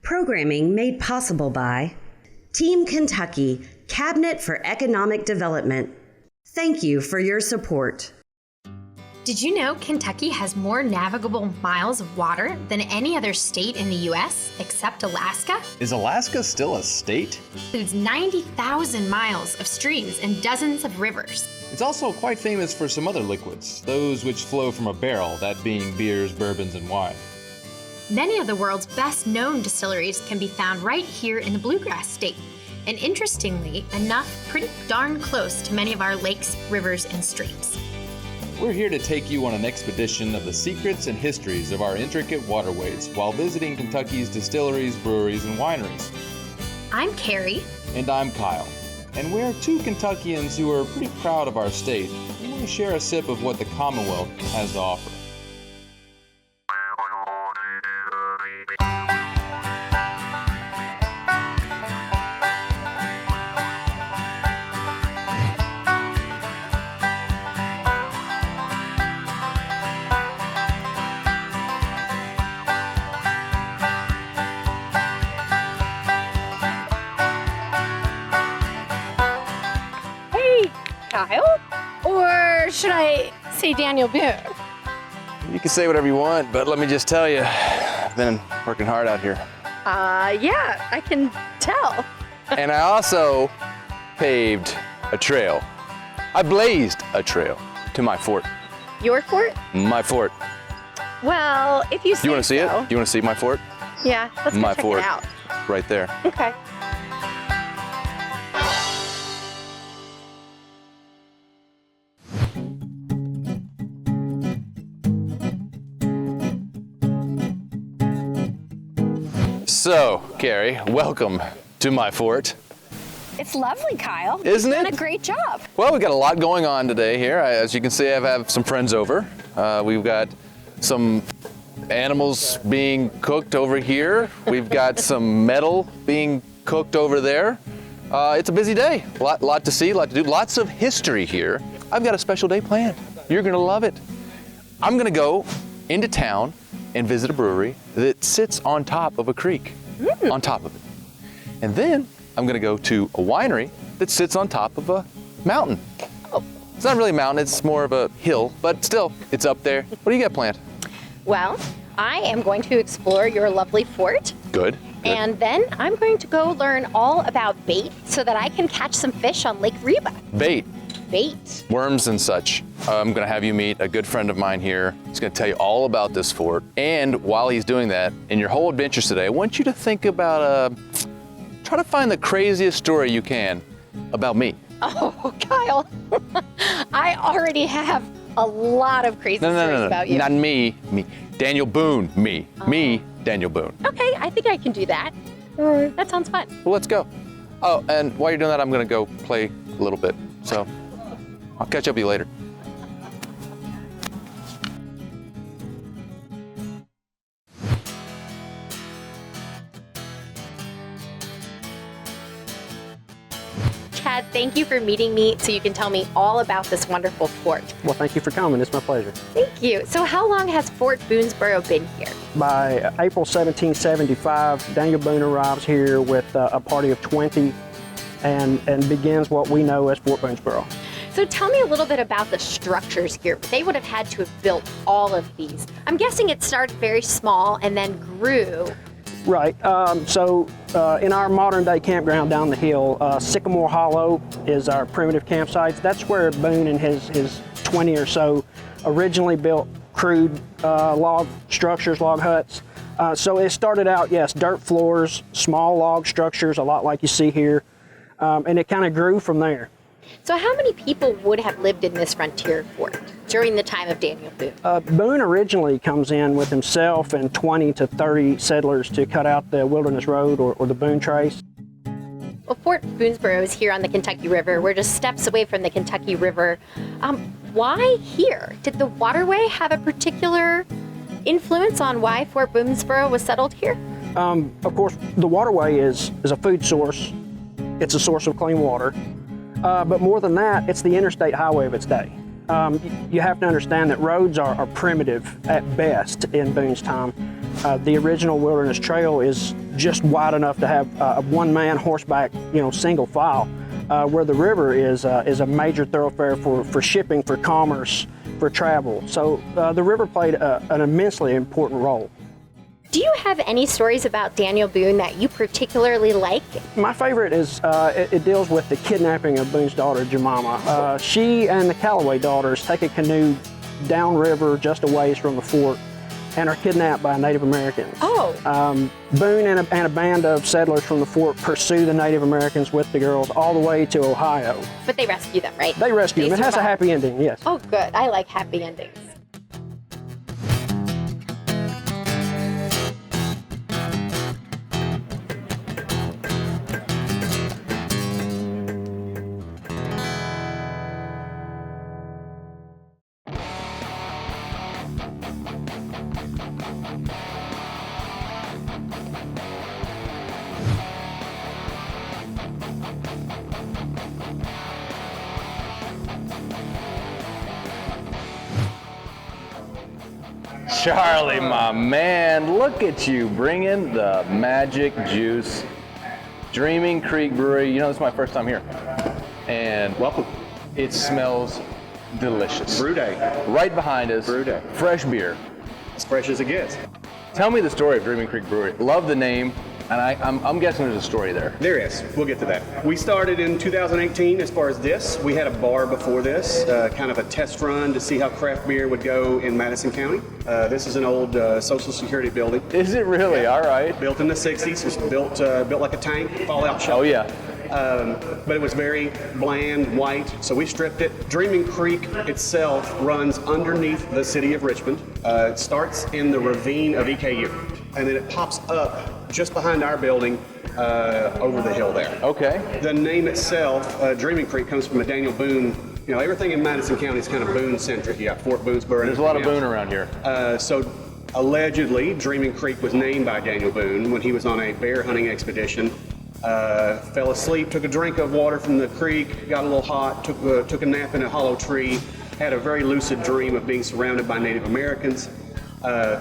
Programming made possible by Team Kentucky, Cabinet for Economic Development. Thank you for your support. Did you know Kentucky has more navigable miles of water than any other state in the U.S. except Alaska? Is Alaska still a state? It includes 90,000 miles of streams and dozens of rivers. It's also quite famous for some other liquids, those which flow from a barrel, that being beers, bourbons, and wine. Many of the world's best-known distilleries can be found right here in the Bluegrass State, and interestingly enough, pretty darn close to many of our lakes, rivers, and streams. We're here to take you on an expedition of the secrets and histories of our intricate waterways while visiting Kentucky's distilleries, breweries, and wineries. I'm Carrie. And I'm Kyle. And we're two Kentuckians who are pretty proud of our state and want to share a sip of what the Commonwealth has to offer. Kyle? Or should I say Daniel Boone? You can say whatever you want, but let me just tell you, I've been working hard out here. Yeah, I can tell. And I also paved a trail. I blazed a trail to my fort. Your fort? My fort. Well, if you say Do you want to see so. it? Do you want to see my fort? Yeah, let's go My check fort. it out. Right there. Okay. So, Carrie, welcome to my fort. It's lovely, Kyle. Isn't You've it? done a great job. Well, we've got a lot going on today here. As you can see, I have some friends over. We've got some animals being cooked over here. We've got some metal being cooked over there. It's a busy day. Lot to see, lot to do, lots of history here. I've got a special day planned. You're gonna love it. I'm gonna go into town and visit a brewery that sits on top of a creek, on top of it. And then I'm gonna go to a winery that sits on top of a mountain. Oh. It's not really a mountain, it's more of a hill, but still, it's up there. What do you got planned? Well, I am going to explore your lovely fort. Good. And then I'm going to go learn all about bait so that I can catch some fish on Lake Reba. Bait, Bait. worms and such. I'm gonna have you meet a good friend of mine here. He's gonna tell you all about this fort. And while he's doing that, in your whole adventures today, I want you to think about, try to find the craziest story you can about me. Oh, Kyle, I already have a lot of crazy stories about you. Not me, Daniel Boone, me, Daniel Boone. Okay, I think I can do that. That sounds fun. Well, let's go. Oh, and while you're doing that, I'm gonna go play a little bit. So I'll catch up with you later. Chad, thank you for meeting me so you can tell me all about this wonderful fort. Well, thank you for coming. It's my pleasure. Thank you. So how long has Fort Boonesborough been here? By April 1775, Daniel Boone arrives here with a party of 20 and begins what we know as Fort Boonesborough. So tell me a little bit about the structures here. They would have had to have built all of these. I'm guessing it started very small and then grew. Right. In our modern day campground down the hill, Sycamore Hollow is our primitive campsite. That's where Boone and his 20 or so originally built crude log structures, log huts. So it started out, yes, dirt floors, small log structures, a lot like you see here, and it kind of grew from there. So how many people would have lived in this frontier fort during the time of Daniel Boone? Boone originally comes in with himself and 20 to 30 settlers to cut out the Wilderness Road or the Boone Trace. Well, Fort Boonesborough is here on the Kentucky River. We're just steps away from the Kentucky River. Why here? Did the waterway have a particular influence on why Fort Boonesborough was settled here? Of course, the waterway is a food source. It's a source of clean water. But more than that, it's the interstate highway of its day. You have to understand that roads are primitive at best in Boone's time. The original Wilderness Trail is just wide enough to have a one-man horseback, single file, where the river is a major thoroughfare for shipping, for commerce, for travel. So the river played an immensely important role. Do you have any stories about Daniel Boone that you particularly like? My favorite is, it deals with the kidnapping of Boone's daughter, Jemima. She and the Callaway daughters take a canoe downriver just a ways from the fort and are kidnapped by Native Americans. Oh. Boone and a band of settlers from the fort pursue the Native Americans with the girls all the way to Ohio. But they rescue them, right? They rescue them. It has a survive. happy ending, yes. Oh, good. I like happy endings. Charlie, my man, look at you bringing the magic juice. Dreaming Creek Brewery. This is my first time here. And Welcome. it smells delicious. Brew day. Right behind us. Brew day. Fresh beer. As fresh as it gets. Tell me the story of Dreaming Creek Brewery. Love the name, and I'm guessing there's a story there. There is. We'll get to that. We started in 2018 as far as this. We had a bar before this, kind of a test run to see how craft beer would go in Madison County. This is an old Social Security building. Is it really? All right. Built in the 60s. It was built like a tank, fallout shelter. Oh, yeah. But it was very bland, white, so we stripped it. Dreaming Creek itself runs underneath the city of Richmond. It starts in the ravine of EKU, and then it pops up just behind our building over the hill there. Okay. The name itself, Dreaming Creek, comes from a Daniel Boone. Everything in Madison County is kind of Boone-centric. You got Fort Boonesborough. There's a lot of Boone around here. So allegedly, Dreaming Creek was named by Daniel Boone when he was on a bear hunting expedition. Fell asleep, took a drink of water from the creek, got a little hot, took a nap in a hollow tree, had a very lucid dream of being surrounded by Native Americans.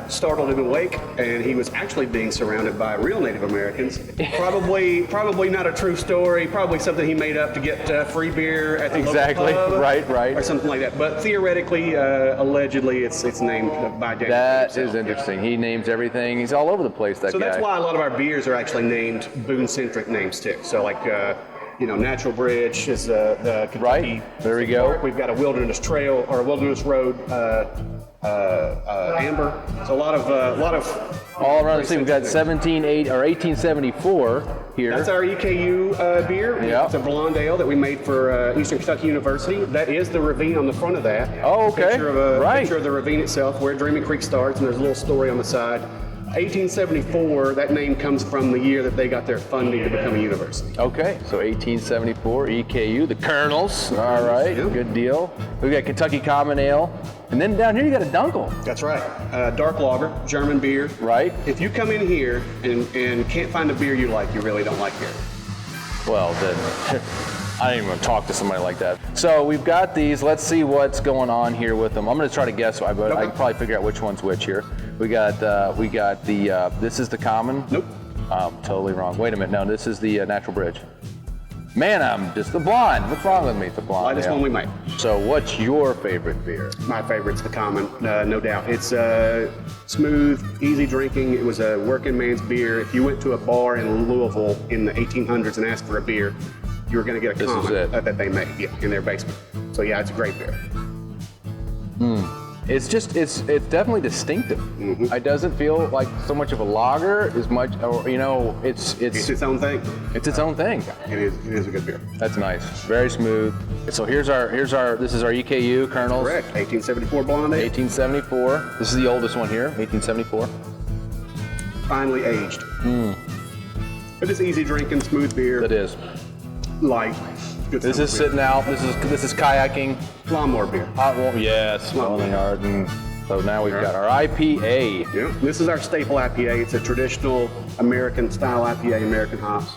Startled him awake, and he was actually being surrounded by real Native Americans. Probably not a true story. Probably something he made up to get free beer at the Exactly. local pub, Right. or something like that. But theoretically, allegedly, it's named by Daniel. That himself. is interesting. He names everything. He's all over the place, that So guy. that's why a lot of our beers are actually named Boone-centric names too. So like, Natural Bridge is the Kentucky. Right. There we go. We've got a Wilderness Trail or a Wilderness Road amber. So a lot of all around the city. We've got 1874 here. That's our EKU beer. Yeah. It's a blonde ale that we made for Eastern Kentucky University. That is the ravine on the front of that. Oh, okay. Picture of the ravine itself, where Dreaming Creek starts, and there's a little story on the side. 1874, that name comes from the year that they got their funding to become a university. Okay, so 1874, EKU, the Colonels. All right, Yeah. Good deal. We've got Kentucky Common Ale. And then down here you got a Dunkel. That's right. Dark lager, German beer. Right. If you come in here and can't find a beer you like, you really don't like here. Well, then I didn't even talk to somebody like that. So we've got these. Let's see what's going on here with them. I'm going to try to guess, but I can probably figure out which one's which here. We got the, this is the Common. Nope. Totally wrong. Wait a minute. No, this is the Natural Bridge. Man, I'm just the blonde. What's wrong with me? It's the blonde. Lightest one we make. So what's your favorite beer? My favorite's the Common, no doubt. It's smooth, easy drinking. It was a working man's beer. If you went to a bar in Louisville in the 1800s and asked for a beer, you were going to get a This is Common it. that they made in their basement. So yeah, it's a great beer. It's definitely distinctive. Mm-hmm. It doesn't feel like so much of a lager as much, or it's It's its own thing. It's its own thing. It is a good beer. That's nice. Very smooth. So this is our EKU Colonels. Correct. 1874 blonde ale. 1874. This is the oldest one here, 1874. Finely aged. But it's easy drinking, smooth beer. That is. Light. Good This summer is beer. sitting out. This is kayaking. Lawnmower beer. Hot water. Yes. Rolling hard. So now we've got our IPA. Yeah. This is our staple IPA. It's a traditional American style IPA, American hops.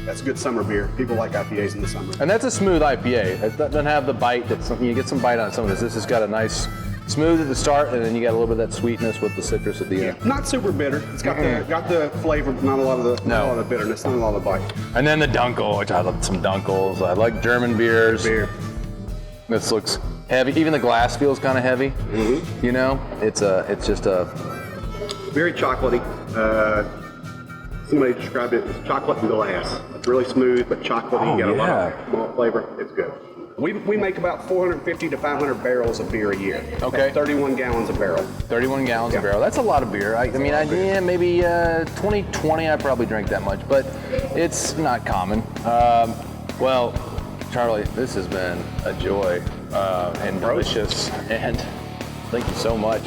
That's a good summer beer. People like IPAs in the summer. And that's a smooth IPA. It doesn't have the bite that you get some bite on some of this. This has got a nice Smooth at the start, and then you got a little bit of that sweetness with the citrus at the end. Not super bitter. It's got the flavor, but not a lot of the bitterness, not a lot of the bite. And then the Dunkel, which I love some Dunkels. I like German beers. This looks heavy. Even the glass feels kind of heavy. You know, it's just a very chocolatey. Somebody described it as chocolate and glass. It's really smooth, but chocolatey. You got a lot of malt flavor. It's good. We make about 450 to 500 barrels of beer a year. Okay. 31 gallons a barrel. 31 gallons a barrel. That's a lot of beer. I mean, maybe 2020 I probably drink that much, but it's not common. Well, Charlie, this has been a joy and delicious, and thank you so much.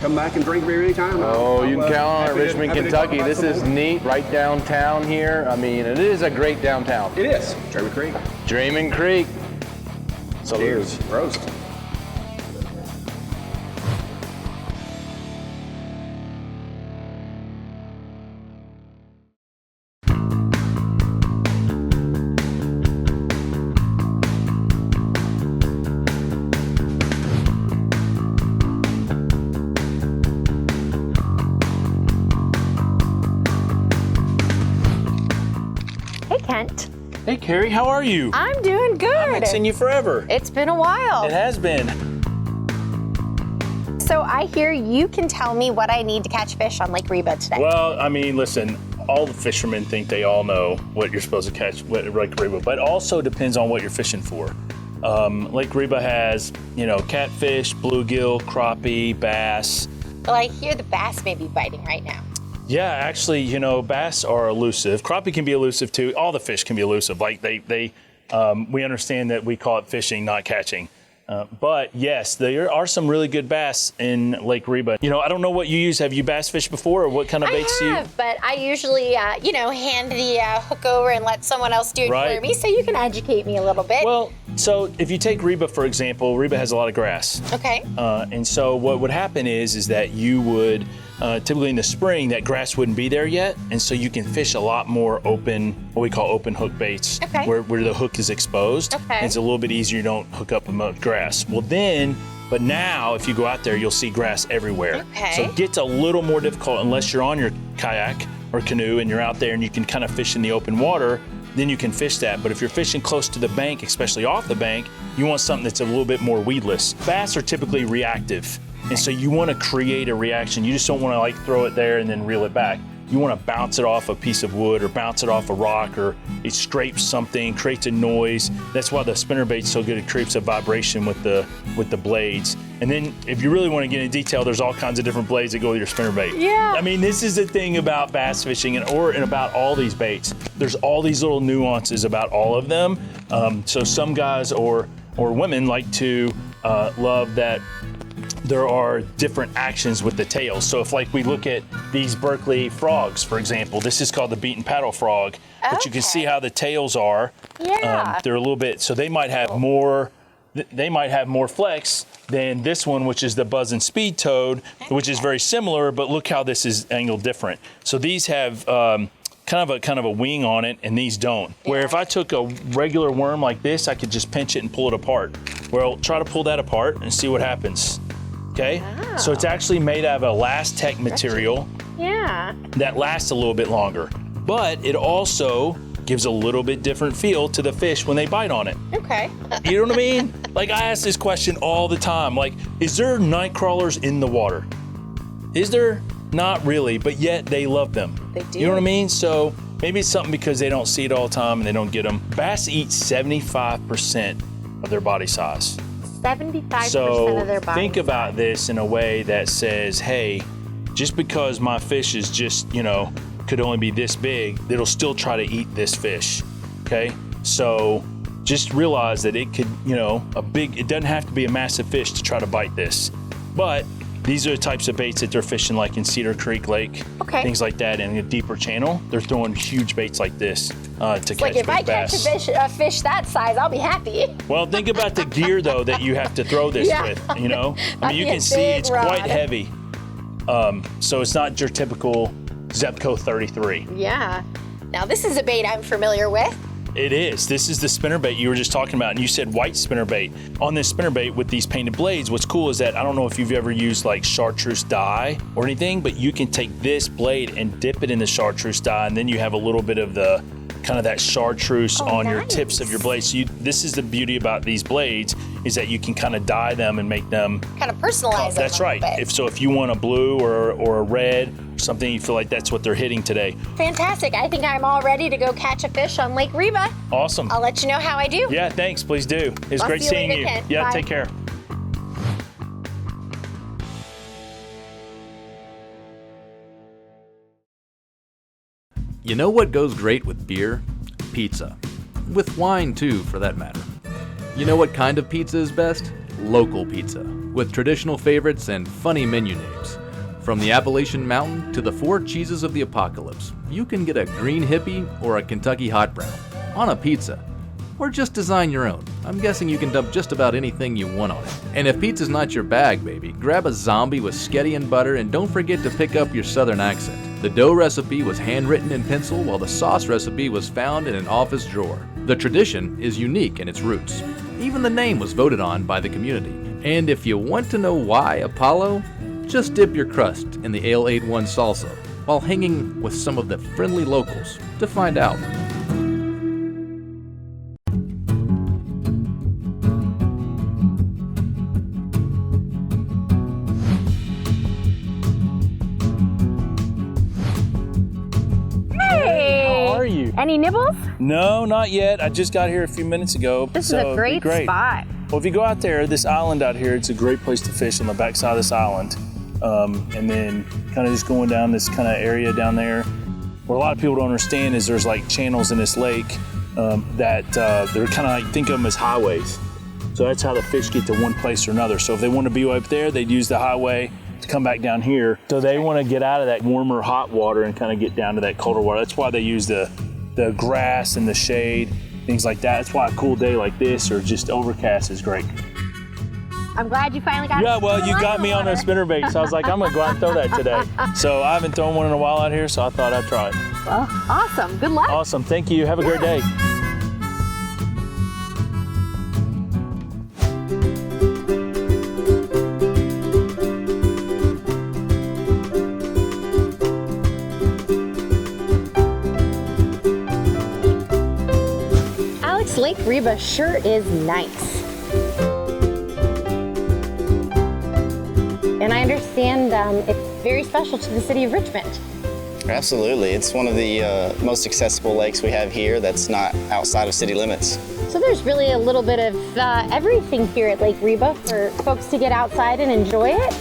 Come back and drink beer anytime. Oh, you can count on it, Richmond, Kentucky. This is neat, right downtown here. I mean, it is a great downtown. It is. Dreaming Creek. Dreaming Creek. Cheers. Roast. Kent. Hey, Carrie, how are you? I'm doing good. I haven't seen you forever. It's been a while. It has been. So I hear you can tell me what I need to catch fish on Lake Reba today. Well, I mean, listen, all the fishermen think they all know what you're supposed to catch at Lake Reba, but it also depends on what you're fishing for. Lake Reba has, catfish, bluegill, crappie, bass. Well, I hear the bass may be biting right now. Yeah, actually, bass are elusive. Crappie can be elusive too. All the fish can be elusive. Like we understand that we call it fishing, not catching. But yes, there are some really good bass in Lake Reba. I don't know what you use. Have you bass fished before, or what kind of baits do you? I have, but I usually, hand the hook over and let someone else do it for me. So you can educate me a little bit. Well, so if you take Reba, for example, Reba has a lot of grass. Okay. And so what would happen is that you would, typically in the spring, that grass wouldn't be there yet. And so you can fish a lot more open, what we call open hook baits, where the hook is exposed. Okay. And it's a little bit easier. You don't hook up with grass. But now if you go out there, you'll see grass everywhere. Okay. So it gets a little more difficult unless you're on your kayak or canoe and you're out there and you can kind of fish in the open water. Then you can fish that. But if you're fishing close to the bank, especially off the bank, you want something that's a little bit more weedless. Bass are typically reactive. And so you want to create a reaction. You just don't want to throw it there and then reel it back. You want to bounce it off a piece of wood or bounce it off a rock, or it scrapes something, creates a noise. That's why the spinnerbait's so good. It creates a vibration with the blades. And then if you really want to get into detail, there's all kinds of different blades that go with your spinnerbait. Yeah. I mean, this is the thing about bass fishing and about all these baits. There's all these little nuances about all of them. So some guys or women like to love that there are different actions with the tails. So if we look at these Berkeley frogs, for example, this is called the beat and paddle frog, but you can see how the tails are. Yeah. They're a little bit, so they might have more flex than this one, which is the buzz and speed toad, which is very similar, but look how this is angled different. So these have kind of a wing on it, and these don't. Where if I took a regular worm like this, I could just pinch it and pull it apart. Well, try to pull that apart and see what happens. Okay, so it's actually made out of a Last-Tech material that lasts a little bit longer, but it also gives a little bit different feel to the fish when they bite on it. Okay. You know what I mean? I ask this question all the time, is there night crawlers in the water? Is there? Not really, but yet they love them. They do. You know what I mean? So maybe it's something because they don't see it all the time and they don't get them. Bass eat 75% of their body size. 75% of their body. Think about this in a way that says, hey, just because my fish is just, could only be this big, it'll still try to eat this fish. Okay? So just realize that it could, it doesn't have to be a massive fish to try to bite this. But these are the types of baits that they're fishing in Cedar Creek Lake, things like that, in a deeper channel. They're throwing huge baits like this to catch big bass. If I catch a fish that size, I'll be happy. Well, think about the gear though that you have to throw this with. I mean, you can see it's quite heavy. So it's not your typical Zepco 33. Yeah. Now this is a bait I'm familiar with. It is. This is the spinnerbait you were just talking about, and you said white spinnerbait. On this spinnerbait with these painted blades, what's cool is that I don't know if you've ever used like chartreuse dye or anything, but you can take this blade and dip it in the chartreuse dye, and then you have a little bit of the kind of that chartreuse on your tips of your blades. So this is the beauty about these blades, is that you can kind of dye them and make them kind of personalize them. That's right. If you want a blue or a red, something you feel like that's what they're hitting today. Fantastic. I think I'm all ready to go catch a fish on Lake Reba. Awesome. I'll let you know how I do. Yeah, thanks. Please do. It's I'll great see you seeing later, you. Ken. Yeah, Bye. take care. You know what goes great with beer? Pizza. With wine too, for that matter. You know what kind of pizza is best? Local pizza, with traditional favorites and funny menu names. From the Appalachian Mountain to the 4 cheeses of the apocalypse, you can get a green hippie or a Kentucky hot brown on a pizza. Or just design your own. I'm guessing you can dump just about anything you want on it. And if pizza's not your bag, baby, grab a zombie with sketty and butter, and don't forget to pick up your southern accent. The dough recipe was handwritten in pencil, while the sauce recipe was found in an office drawer. The tradition is unique in its roots. Even the name was voted on by the community. And if you want to know why Apollo, just dip your crust in the Ale 81 salsa while hanging with some of the friendly locals to find out. Any nibbles? No, not yet. I just got here a few minutes ago. This is a great spot. Well, if you go out there, this island out here, it's a great place to fish on the backside of this island. And then kind of just going down this kind of area down there. What a lot of people don't understand is there's like channels in this lake that they're kind of like, think of them as highways. So that's how the fish get to one place or another. So if they want to be up there, they'd use the highway to come back down here. So they want to get out of that warmer hot water and kind of get down to that colder water. That's why they use the grass and the shade, things like that. That's why a cool day like this or just overcast is great. I'm glad you finally got Yeah, well, you got me on a spinnerbait, so I was like, I'm gonna go out and throw that today. So I haven't thrown one in a while out here, so I thought I'd try it. Well, awesome. Good luck. Awesome. Thank you. Have a great day. Lake Reba sure is nice. And I understand it's very special to the city of Richmond. Absolutely. It's one of the most accessible lakes we have here that's not outside of city limits. So there's really a little bit of everything here at Lake Reba for folks to get outside and enjoy it.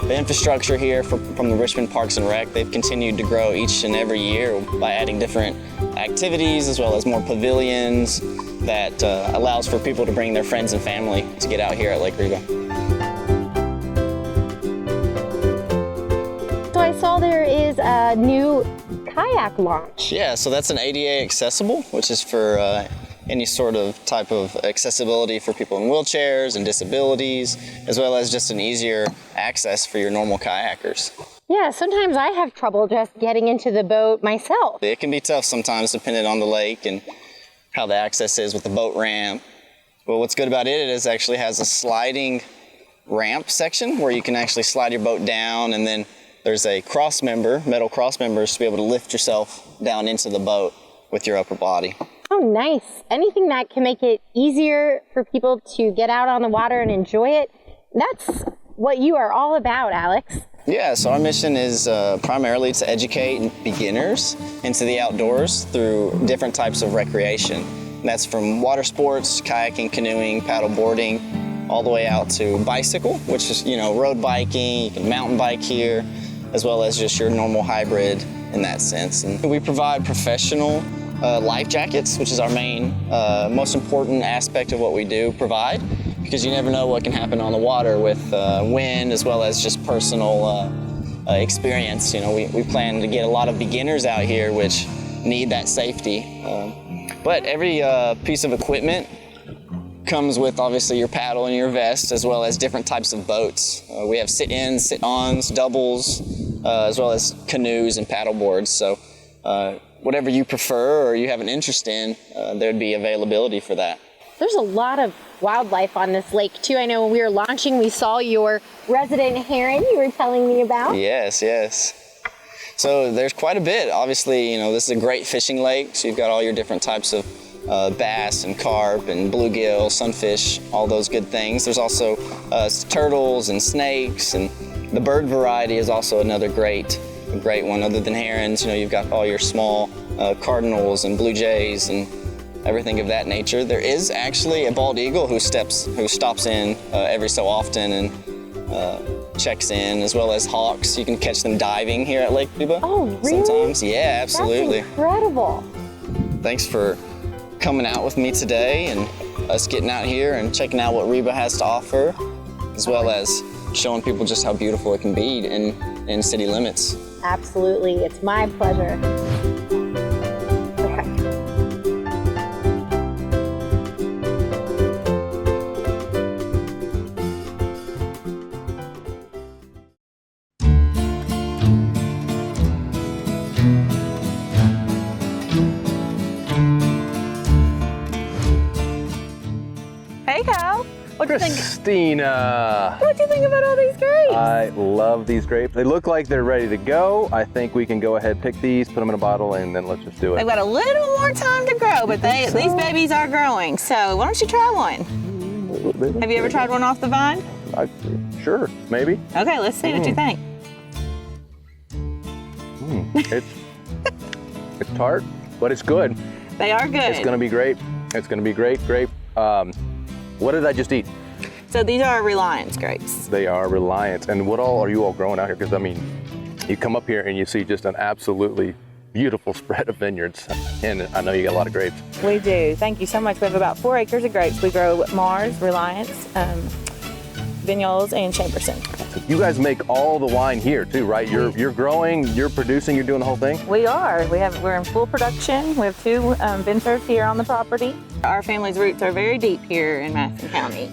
The infrastructure here from the Richmond Parks and Rec, they've continued to grow each and every year by adding different activities as well as more pavilions that allows for people to bring their friends and family to get out here at Lake Reba. So I saw there is a new kayak launch. Yeah, so that's an ADA accessible, which is for any sort of type of accessibility for people in wheelchairs and disabilities, as well as just an easier access for your normal kayakers. Yeah, sometimes I have trouble just getting into the boat myself. It can be tough sometimes depending on the lake and how the access is with the boat ramp. Well, what's good about it is it actually has a sliding ramp section where you can actually slide your boat down, and then there's a cross member, metal cross members, to be able to lift yourself down into the boat with your upper body. Oh, nice. Anything that can make it easier for people to get out on the water and enjoy it, that's what you are all about, Alex. Yeah, so our mission is primarily to educate beginners into the outdoors through different types of recreation. And that's from water sports, kayaking, canoeing, paddle boarding, all the way out to bicycle, which is, road biking. You can mountain bike here, as well as just your normal hybrid in that sense. And we provide professional life jackets, which is our main, most important aspect of what we do provide, because you never know what can happen on the water with wind as well as just personal experience. We plan to get a lot of beginners out here which need that safety. But every piece of equipment comes with obviously your paddle and your vest, as well as different types of boats. We have sit-ins, sit-ons, doubles, as well as canoes and paddle boards. So whatever you prefer or you have an interest in, there'd be availability for that. There's a lot of wildlife on this lake too. I know when we were launching, we saw your resident heron you were telling me about. Yes, yes. So there's quite a bit. Obviously, this is a great fishing lake, so you've got all your different types of bass and carp and bluegill, sunfish, all those good things. There's also turtles and snakes, and the bird variety is also another great one. Other than herons, you've got all your small cardinals and blue jays and everything of that nature. There is actually a bald eagle who stops in every so often and checks in, as well as hawks. You can catch them diving here at Lake Reba. Oh, really? Sometimes, yeah, absolutely. That's incredible. Thanks for coming out with me today and us getting out here and checking out what Reba has to offer, as well as showing people just how beautiful it can be in city limits. Absolutely, it's my pleasure. Hey, Kyle. What do you think? Christina. What do you think about all these grapes? I love these grapes. They look like they're ready to go. I think we can go ahead, pick these, put them in a bottle, and then let's just do it. They've got a little more time to grow, but these babies are growing. So why don't you try one? Have you ever tried one off the vine? Sure, maybe. Okay, let's see what you think. It's tart, but it's good. They are good. It's gonna be great. It's gonna be great grape. What did I just eat? So these are Reliance grapes. They are Reliance. And what all are you all growing out here? Because I mean, you come up here and you see just an absolutely beautiful spread of vineyards. And I know you got a lot of grapes. We do. Thank you so much. We have about 4 acres of grapes. We grow Mars, Reliance, Vignoles, and Chamberson. You guys make all the wine here too, right? You're growing, you're producing, you're doing the whole thing? We are. We're in full production. We have 2 vintners here on the property. Our family's roots are very deep here in Madison County.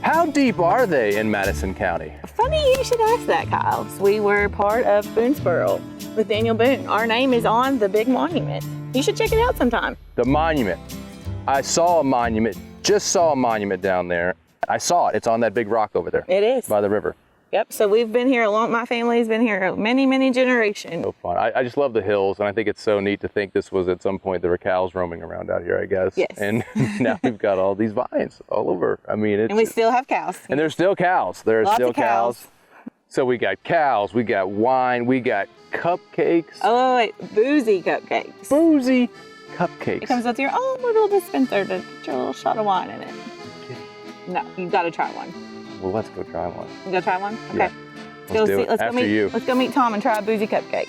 How deep are they in Madison County? Funny you should ask that, Kyle. We were part of Boonesborough with Daniel Boone. Our name is on the big monument. You should check it out sometime. The monument. I saw a monument, just saw a monument down there. I saw it. It's on that big rock over there. It is. By the river. Yep, so we've been here my family's been here many, many generations. So fun. I just love the hills, and I think it's so neat to think this was at some point there were cows roaming around out here, I guess. Yes. And now we've got all these vines all over. I mean, it's... And we still have cows. And there's still cows. There's Lots still of cows. So we got cows, we got wine, we got cupcakes. Oh, wait, Boujee cupcakes. Boujee cupcakes. It comes with your own little dispenser to put your little shot of wine in it. No, you've got to try one. Well, let's go try one. You go try one? Okay. Yeah. Let's do it. After you. Let's go meet Tom and try a Boujee cupcake.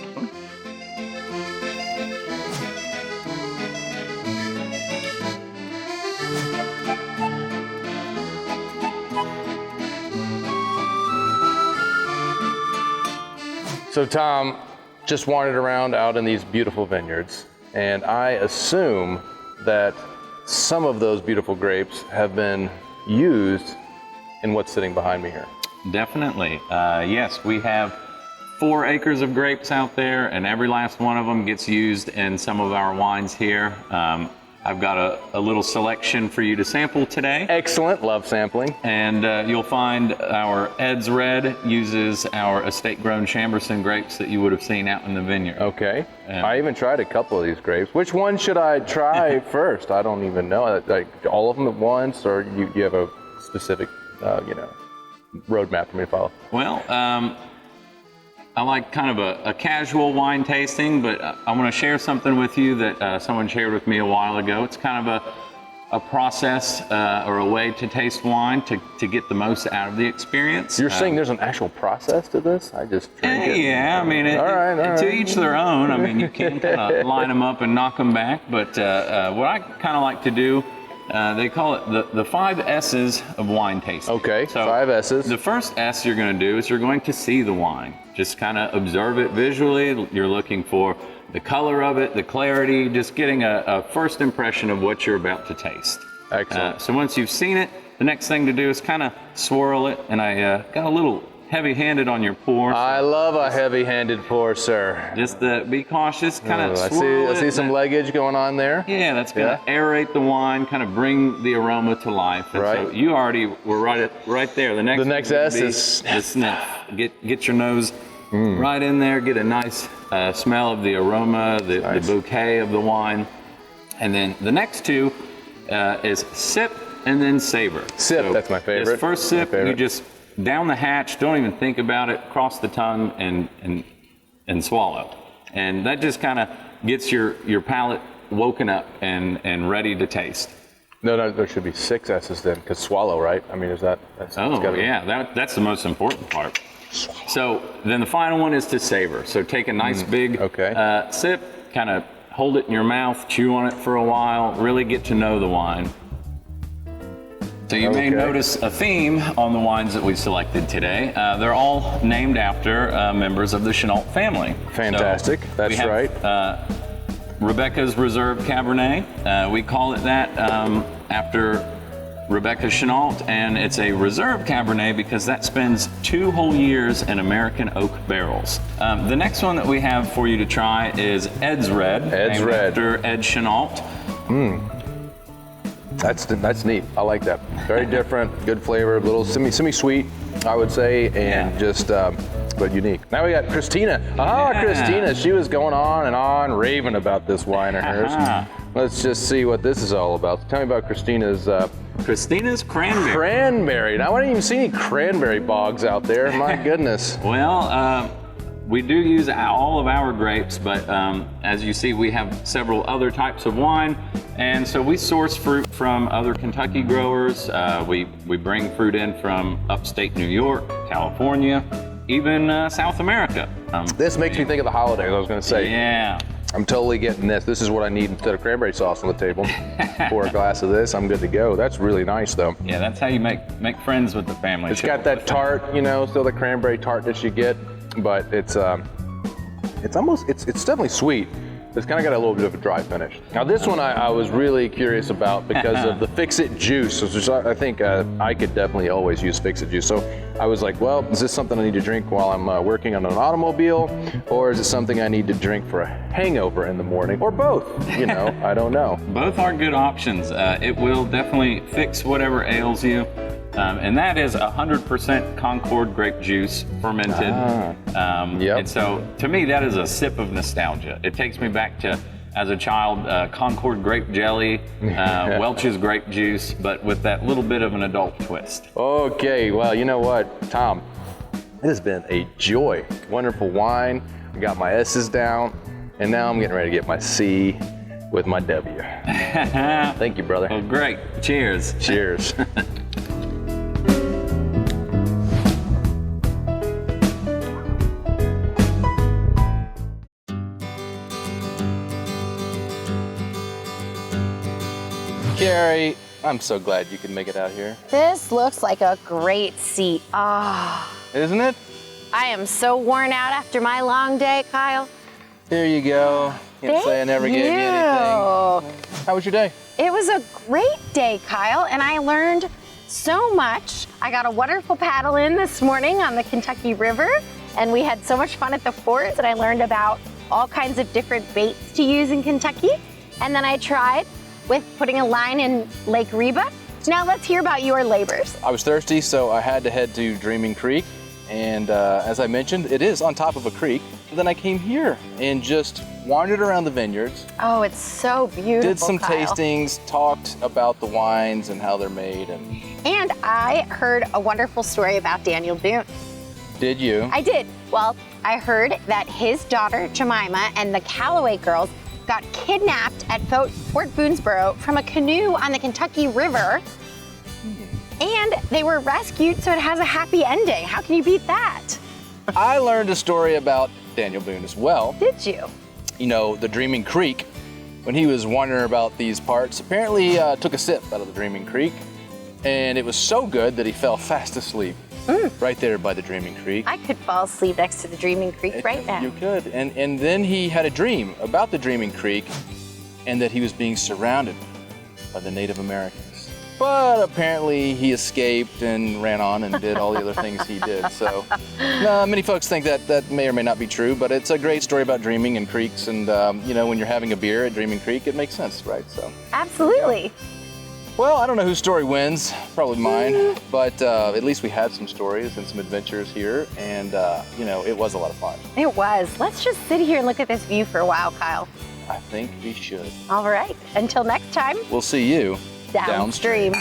So Tom just wandered around out in these beautiful vineyards, and I assume that some of those beautiful grapes have been used in what's sitting behind me here. Definitely. Yes, we have 4 acres of grapes out there, and every last one of them gets used in some of our wines here. I've got a little selection for you to sample today. Excellent, love sampling. And you'll find our Ed's Red uses our estate-grown Chamberson grapes that you would have seen out in the vineyard. Okay. I even tried a couple of these grapes. Which one should I try first? I don't even know. Like all of them at once, or you have a specific, roadmap for me to follow? Well, I like kind of a casual wine tasting, but I want to share something with you that someone shared with me a while ago. It's kind of a process or a way to taste wine to get the most out of the experience. You're saying there's an actual process to this? I just drink it. Yeah, I mean, all right. To each their own. I mean, you can kind of line them up and knock them back, but what I kind of like to do, they call it the 5 S's of wine tasting. Okay, so 5 S's. The first S you're going to do is you're going to see the wine. Just kind of observe it visually. You're looking for the color of it, the clarity, just getting a first impression of what you're about to taste. Excellent. So once you've seen it, the next thing to do is kind of swirl it. And I got a little heavy-handed on your pour. I love a heavy-handed pour, sir. Just be cautious, kind of I swirl see some leggage going on there. Yeah, that's going to aerate the wine, kind of bring the aroma to life. And so you already were right there. The next S is the sniff. Get your nose right in there. Get a nice smell of the aroma, the bouquet of the wine. And then the next two is sip and then savor. Sip, so that's my favorite. This first sip, you just down the hatch, don't even think about it, cross the tongue and swallow. And that just kind of gets your palate woken up and ready to taste. No, there should be 6 S's then, because swallow, right? I mean, is that? That's the most important part. Swallow. So then the final one is to savor. So take a nice big sip, kind of hold it in your mouth, chew on it for a while, really get to know the wine. So you may notice a theme on the wines that we selected today. They're all named after members of the Chenault family. Fantastic, so that's right. Rebecca's Reserve Cabernet. We call it that after Rebecca Chenault, and it's a Reserve Cabernet because that spends 2 whole years in American oak barrels. The next one that we have for you to try is Ed's Red. Ed's Red. After Ed Chenault. That's neat. I like that. Very different, good flavor, a little semi-sweet, I would say, and just but unique. Now we got Christina. Christina. She was going on and on raving about this wine of hers. Let's just see what this is all about. Tell me about Christina's cranberry. Cranberry. Now I didn't even see any cranberry bogs out there. My goodness. Well, we do use all of our grapes, but as you see, we have several other types of wine. And so we source fruit from other Kentucky growers. We bring fruit in from upstate New York, California, even South America. This makes me think of the holidays, I was going to say. Yeah. I'm totally getting this. This is what I need instead of cranberry sauce on the table. Pour a glass of this, I'm good to go. That's really nice, though. Yeah, that's how you make friends with the family. It's got that tart, still the cranberry tartness you get, but it's definitely sweet. It's kind of got a little bit of a dry finish. Now this one I was really curious about because of the Fix-It juice, which I think I could definitely always use Fix-It juice. So I was like, well, is this something I need to drink while I'm working on an automobile, or is it something I need to drink for a hangover in the morning, or both? I don't know. Both are good options. It will definitely fix whatever ails you. And that is 100% Concord grape juice fermented. And so to me, that is a sip of nostalgia. It takes me back to, as a child, Concord grape jelly, Welch's grape juice, but with that little bit of an adult twist. Okay, well, you know what, Tom? It has been a joy. Wonderful wine. I got my S's down, and now I'm getting ready to get my C with my W. Thank you, brother. Well, great. Cheers. Cheers. Carrie, I'm so glad you could make it out here. This looks like a great seat. Isn't it? I am so worn out after my long day, Kyle. Here you go. Can't say I never gave you anything. How was your day? It was a great day, Kyle, and I learned so much. I got a wonderful paddle in this morning on the Kentucky River, and we had so much fun at the forts, and I learned about all kinds of different baits to use in Kentucky. And then I tried with putting a line in Lake Reba. Now let's hear about your labors. I was thirsty, so I had to head to Dreaming Creek. And as I mentioned, it is on top of a creek. And then I came here and just wandered around the vineyards. Oh, it's so beautiful, Did some Kyle. tastings, talked about the wines and how they're made. And I heard a wonderful story about Daniel Boone. Did you? I did. Well, I heard that his daughter, Jemima, and the Callaway girls got kidnapped at Fort Boonesborough from a canoe on the Kentucky River, and they were rescued, so it has a happy ending. How can you beat that? I learned a story about Daniel Boone as well. Did you? The Dreaming Creek, when he was wandering about these parts, apparently took a sip out of the Dreaming Creek, and it was so good that he fell fast asleep right there by the Dreaming Creek. I could fall asleep next to the Dreaming Creek right now. You could. And then he had a dream about the Dreaming Creek and that he was being surrounded by the Native Americans. but apparently he escaped and ran on and did all the other things he did. So many folks think that may or may not be true, but it's a great story about dreaming and creeks, and you know, when you're having a beer at Dreaming Creek, it makes sense, right? So Absolutely. Yeah. Well, I don't know whose story wins, probably mine, but at least we had some stories and some adventures here, and you know, it was a lot of fun. It was. Let's just sit here and look at this view for a while, Kyle. I think we should. All right. Until next time. We'll see you Downstream.